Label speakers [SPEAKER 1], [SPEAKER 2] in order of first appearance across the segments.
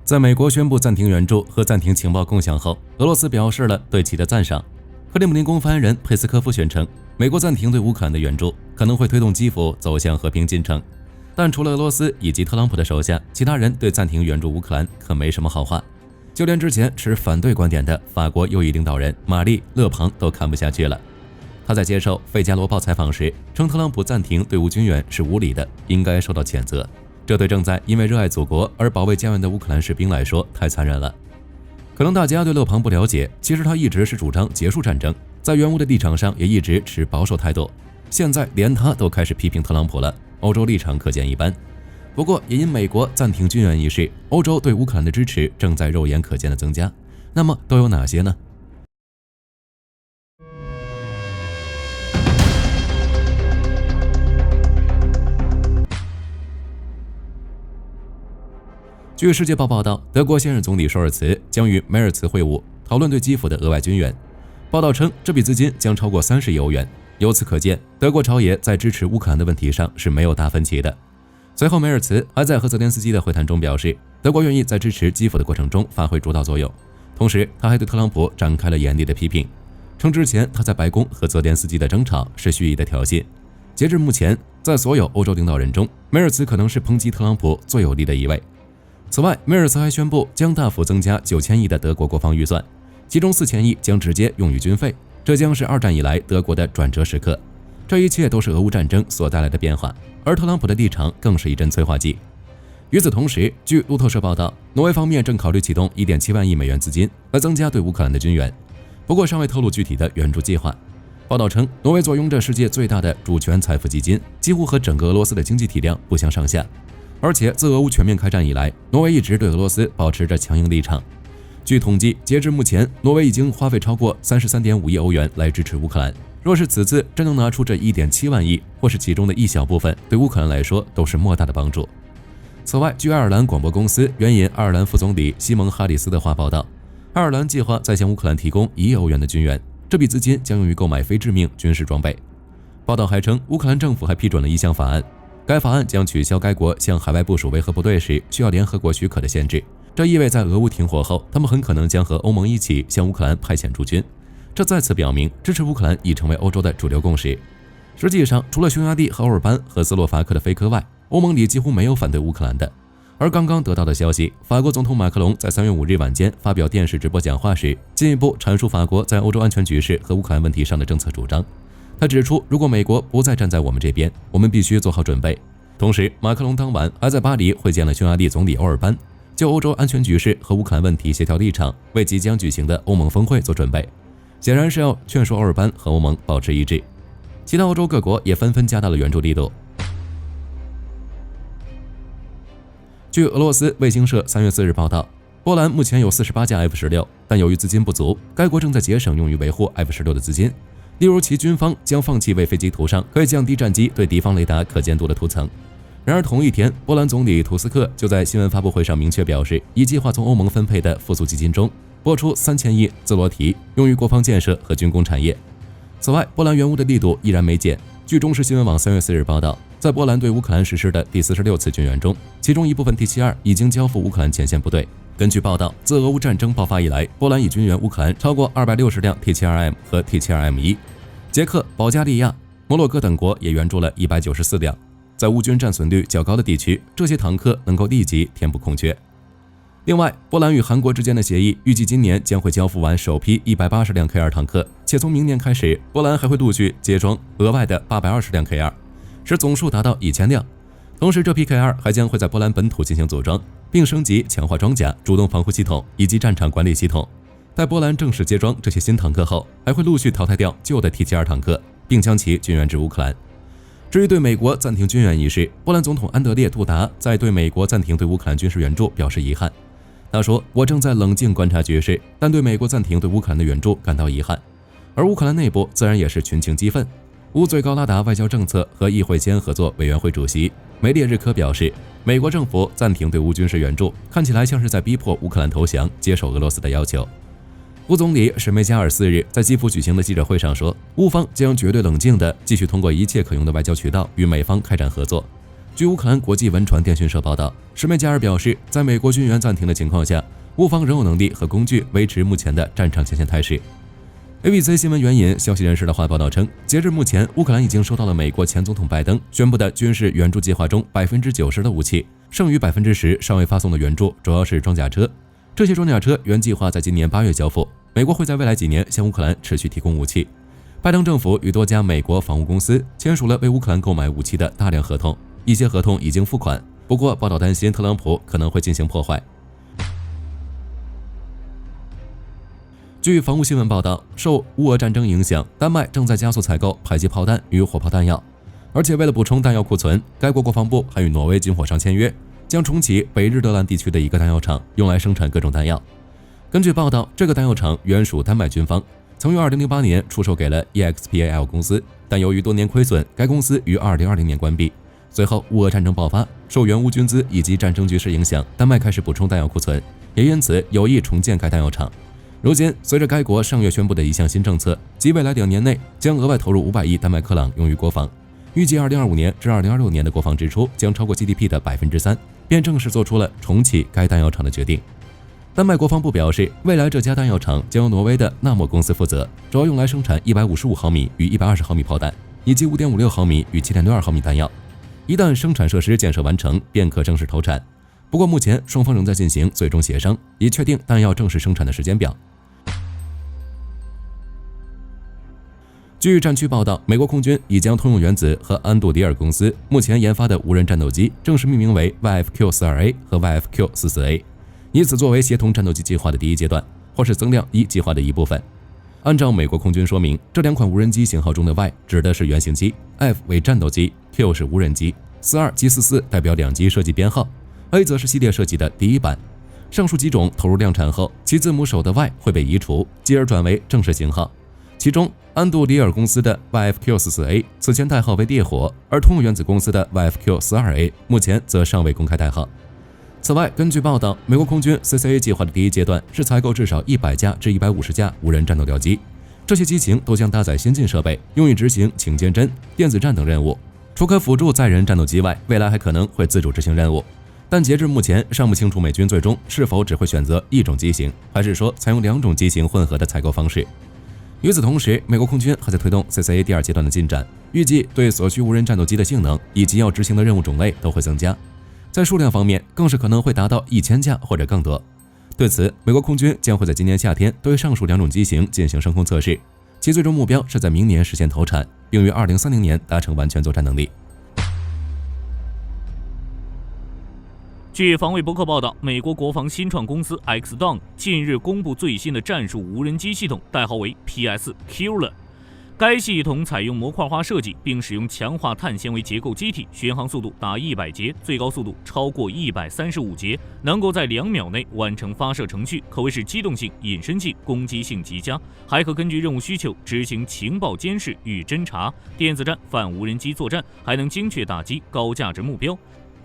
[SPEAKER 1] 在美国宣布暂停援助和暂停情报共享后，俄罗斯表示了对其的赞赏。克里姆林宫发言人佩斯科夫宣称，美国暂停对乌克兰的援助可能会推动基辅走向和平进程。但除了俄罗斯以及特朗普的手下，其他人对暂停援助乌克兰可没什么好话。就连之前持反对观点的法国右翼领导人玛丽·勒庞都看不下去了。他在接受《费加罗报》采访时称，特朗普暂停对乌军援是无理的，应该受到谴责。这对正在因为热爱祖国而保卫家园的乌克兰士兵来说太残忍了。可能大家对勒庞不了解，其实他一直是主张结束战争，在援乌的立场上也一直持保守态度。现在连他都开始批评特朗普了，欧洲立场可见一斑。不过也因美国暂停军援一事，欧洲对乌克兰的支持正在肉眼可见的增加。那么都有哪些呢？据《世界报》报道，德国现任总理舒尔茨将与梅尔茨会晤，讨论对基辅的额外军援。报道称，这笔资金将超过30亿欧元。由此可见，德国朝野在支持乌克兰的问题上是没有大分歧的。随后，梅尔茨还在和泽连斯基的会谈中表示，德国愿意在支持基辅的过程中发挥主导作用。同时，他还对特朗普展开了严厉的批评，称之前他在白宫和泽连斯基的争吵是蓄意的挑衅。截至目前，在所有欧洲领导人中，梅尔茨可能是抨击特朗普最有力的一位。此外，梅尔茨还宣布将大幅增加9000亿的德国国防预算，其中4000亿将直接用于军费，这将是2战以来德国的转折时刻。这一切都是俄乌战争所带来的变化，而特朗普的立场更是一针催化剂。与此同时，据路透社报道，挪威方面正考虑启动1.7万亿美元资金来增加对乌克兰的军援，不过尚未透露具体的援助计划。报道称，挪威坐拥着世界最大的主权财富基金，几乎和整个俄罗斯的经济体量不相上下。而且自俄乌全面开战以来，挪威一直对俄罗斯保持着强硬立场。据统计，截至目前，挪威已经花费超过33.5亿欧元来支持乌克兰。若是此次真能拿出这1.7万亿，或是其中的一小部分，对乌克兰来说都是莫大的帮助。此外，据爱尔兰广播公司援引爱尔兰副总理西蒙·哈里斯的话报道，爱尔兰计划再向乌克兰提供1亿欧元的军援，这笔资金将用于购买非致命军事装备。报道还称，乌克兰政府还批准了一项法案。该法案将取消该国向海外部署维和部队时需要联合国许可的限制，这意味在俄乌停火后，他们很可能将和欧盟一起向乌克兰派遣驻军。这再次表明，支持乌克兰已成为欧洲的主流共识。实际上，除了匈牙利和欧尔班和斯洛伐克的飞科外，欧盟里几乎没有反对乌克兰的。而刚刚得到的消息，法国总统马克龙在3月5日晚间发表电视直播讲话时，进一步阐述法国在欧洲安全局势和乌克兰问题上的政策主张。他指出，如果美国不再站在我们这边，我们必须做好准备。同时，马克龙当晚还在巴黎会见了匈牙利总理欧尔班，就欧洲安全局势和乌克兰问题协调立场，为即将举行的欧盟峰会做准备。显然是要劝说欧尔班和欧盟保持一致。其他欧洲各国也纷纷加大了援助力度。据俄罗斯卫星社3月4日报道，波兰目前有48架 F-16，但由于资金不足，该国正在节省用于维护 F-16的资金。例如，其军方将放弃为飞机涂上可以降低战机对敌方雷达可见度的涂层。然而同一天，波兰总理图斯克就在新闻发布会上明确表示，已计划从欧盟分配的复苏基金中拨出3000亿兹罗提，用于国防建设和军工产业。此外，波兰援乌的力度依然没减。据中时新闻网3月4日报道，在波兰对乌克兰实施的第46次军援中，其中一部分 T-72 已经交付乌克兰前线部队。根据报道，自俄乌战争爆发以来，波兰已军援乌克兰超过260辆 T-72M 和 T-72M1。捷克、保加利亚、摩洛哥等国也援助了194辆。在乌军战损率较高的地区，这些坦克能够立即填补空缺。另外，波兰与韩国之间的协议预计今年将会交付完首批180辆 K2 坦克，且从明年开始，波兰还会陆续接装额外的820辆 K2， 使总数达到1000辆。同时，这批 K2 还将会在波兰本土进行组装，并升级强化装甲、主动防护系统以及战场管理系统。待波兰正式接装这些新坦克后，还会陆续淘汰掉旧的 T-72 坦克，并将其军援至乌克兰。至于对美国暂停军援一事，波兰总统安德烈·杜达在对美国暂停对乌克兰军事援助表示遗憾。他说：“我正在冷静观察局势，但对美国暂停对乌克兰的援助感到遗憾。”而乌克兰内部自然也是群情激愤。乌最高拉达外交政策和议会间合作委员会主席梅列日科表示，美国政府暂停对乌军事援助，看起来像是在逼迫乌克兰投降，接受俄罗斯的要求。乌总理史梅加尔4日在基辅举行的记者会上说，乌方将绝对冷静地继续通过一切可用的外交渠道与美方开展合作。据乌克兰国际文传电讯社报道，什梅加尔表示，在美国军援暂停的情况下，乌方仍有能力和工具维持目前的战场前线态势。ABC 新闻援引消息人士的话报道称，截至目前，乌克兰已经收到了美国前总统拜登宣布的军事援助计划中90%的武器，剩余10%尚未发送的援助主要是装甲车。这些装甲车原计划在今年8月交付，美国会在未来几年向乌克兰持续提供武器。拜登政府与多家美国防务公司签署了为乌克兰购买武器的大量合同，一些合同已经付款，不过报道担心特朗普可能会进行破坏。据防务新闻报道，受乌俄战争影响，丹麦正在加速采购迫击炮弹与火炮弹药，而且为了补充弹药库存，该国国防部还与挪威军火商签约，将重启北日德兰地区的一个弹药厂，用来生产各种弹药。根据报道，这个弹药厂原属丹麦军方，曾于2008年出售给了 EXPAL 公司，但由于多年亏损，该公司于2020年关闭。随后，乌俄战争爆发，受援乌军资以及战争局势影响，丹麦开始补充弹药库存，也因此有意重建该弹药厂。如今，随着该国上月宣布的一项新政策，即未来2年内将额外投入500亿丹麦克朗用于国防，预计2025年至2026年的国防支出将超过 GDP 的3%，便正式做出了重启该弹药厂的决定。丹麦国防部表示，未来这家弹药厂将由挪威的纳莫公司负责，主要用来生产155毫米与120毫米炮弹，以及5.56毫米与7.62毫米弹药。一旦生产设施建设完成，便可正式投产。不过目前双方仍在进行最终协商，以确定弹药正式生产的时间表。据战区报道，美国空军已将通用原子和安杜迪尔公司目前研发的无人战斗机正式命名为 YFQ-42A 和 YFQ-44A， 以此作为协同战斗机计划的第一阶段，或是增量1计划的一部分。按照美国空军说明，这2款无人机型号中的 Y 指的是原型机， F 为战斗机， Q 是无人机， 42及44代表两机设计编号， A 则是系列设计的第一版。上述机种投入量产后，其字母首的 Y 会被移除，继而转为正式型号。其中，安杜迪尔公司的 YFQ-44A 此前代号为烈火，而通用原子公司的 YFQ-42A 目前则尚未公开代号。此外，根据报道，美国空军 CCA 计划的第一阶段是采购至少100架至150架无人战斗吊机，这些机型都将搭载先进设备，用于执行请监侦、电子战等任务。除可辅助载人战斗机外，未来还可能会自主执行任务。但截至目前，尚不清楚美军最终是否只会选择一种机型，还是说采用2种机型混合的采购方式。与此同时，美国空军还在推动 CCA 第2阶段的进展，预计对所需无人战斗机的性能以及要执行的任务种类都会增加。在数量方面，更是可能会达到1000架或者更多。对此，美国空军将会在今年夏天对上述2种机型进行升空测试，其最终目标是在明年实现投产，并于2030年达成完全作战能力。
[SPEAKER 2] 据防卫博客报道，美国国防新创公司 XDON 近日公布最新的战术无人机系统，代号为 PS Killer。该系统采用模块化设计，并使用强化碳纤维结构机体，巡航速度达100节，最高速度超过135节，能够在2秒内完成发射程序，可谓是机动性、隐身性、攻击性极佳，还可根据任务需求执行情报监视与侦察、电子战、反无人机作战，还能精确打击高价值目标。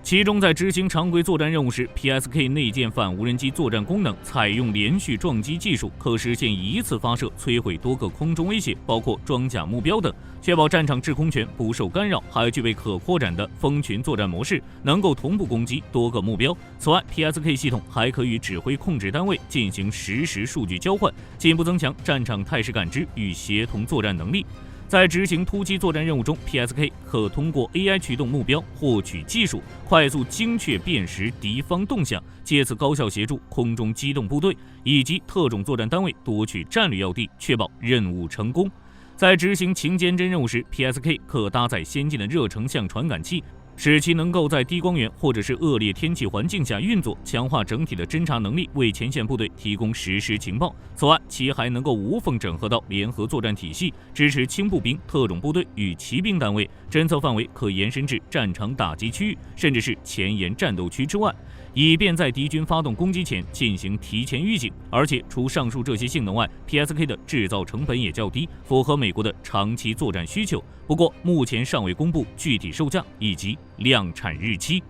[SPEAKER 2] 其中，在执行常规作战任务时 ，PSK 内建反无人机作战功能，采用连续撞击技术，可实现一次发射摧毁多个空中威胁，包括装甲目标等，确保战场制空权不受干扰。还具备可扩展的蜂群作战模式，能够同步攻击多个目标。此外 ，PSK 系统还可与指挥控制单位进行实时数据交换，进一步增强战场态势感知与协同作战能力。在执行突击作战任务中 ，PSK 可通过 AI 驱动目标获取技术，快速精确辨识敌方动向，借此高效协助空中机动部队以及特种作战单位夺取战略要地，确保任务成功。在执行勤监侦任务时 ，PSK 可搭载先进的热成像传感器，使其能够在低光源或者是恶劣天气环境下运作，强化整体的侦察能力，为前线部队提供实时情报。此外，其还能够无缝整合到联合作战体系，支持轻步兵、特种部队与骑兵单位，侦测范围可延伸至战场打击区域，甚至是前沿战斗区之外，以便在敌军发动攻击前进行提前预警。而且，除上述这些性能外 ，PSK 的制造成本也较低，符合美国的长期作战需求。不过，目前尚未公布具体售价以及量产日期。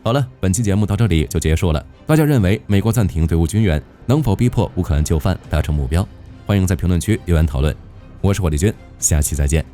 [SPEAKER 1] 好了，本期节目到这里就结束了。大家认为美国暂停对乌军援能否逼迫乌克兰就范达成目标？欢迎在评论区留言讨论。我是火力军，下期再见。